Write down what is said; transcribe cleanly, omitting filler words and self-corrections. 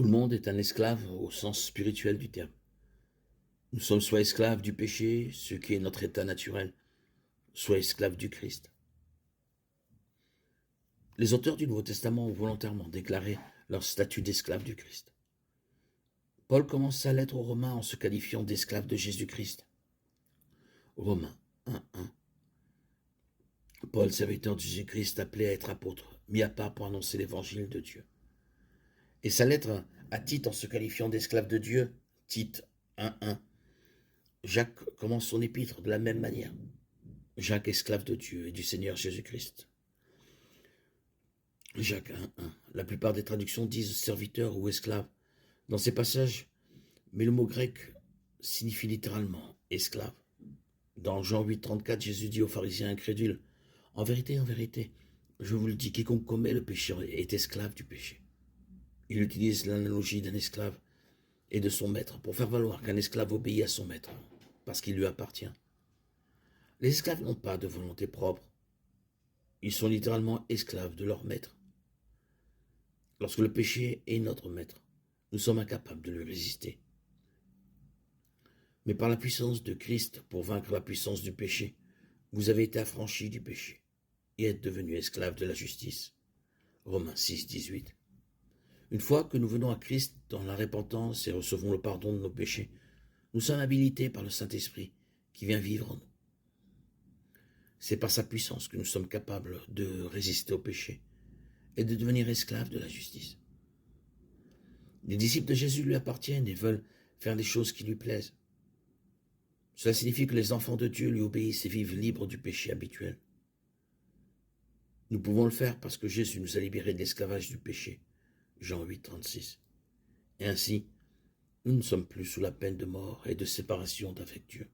Tout le monde est un esclave au sens spirituel du terme. Nous sommes soit esclaves du péché, ce qui est notre état naturel, soit esclaves du Christ. Les auteurs du Nouveau Testament ont volontairement déclaré leur statut d'esclave du Christ. Paul commence sa lettre aux Romains en se qualifiant d'esclave de Jésus-Christ. Romains 1:1. Paul, serviteur de Jésus-Christ, appelé à être apôtre, mis à part pour annoncer l'évangile de Dieu. Et sa lettre à Tite en se qualifiant d'esclave de Dieu, Tite 1:1. Jacques commence son épître de la même manière. Jacques, esclave de Dieu et du Seigneur Jésus-Christ. Jacques 1:1. La plupart des traductions disent serviteur ou esclave dans ces passages, mais le mot grec signifie littéralement esclave. Dans Jean 8:34, Jésus dit aux pharisiens incrédules, en vérité, je vous le dis, quiconque commet le péché est esclave du péché. Il utilise l'analogie d'un esclave et de son maître pour faire valoir qu'un esclave obéit à son maître, parce qu'il lui appartient. Les esclaves n'ont pas de volonté propre. Ils sont littéralement esclaves de leur maître. Lorsque le péché est notre maître, nous sommes incapables de lui résister. Mais par la puissance de Christ, pour vaincre la puissance du péché, vous avez été affranchis du péché et êtes devenus esclaves de la justice. Romains 6:18. Une fois que nous venons à Christ dans la repentance et recevons le pardon de nos péchés, nous sommes habilités par le Saint-Esprit qui vient vivre en nous. C'est par sa puissance que nous sommes capables de résister au péché et de devenir esclaves de la justice. Les disciples de Jésus lui appartiennent et veulent faire des choses qui lui plaisent. Cela signifie que les enfants de Dieu lui obéissent et vivent libres du péché habituel. Nous pouvons le faire parce que Jésus nous a libérés de l'esclavage du péché. Jean 8:36. Et ainsi, nous ne sommes plus sous la peine de mort et de séparation d'avec Dieu.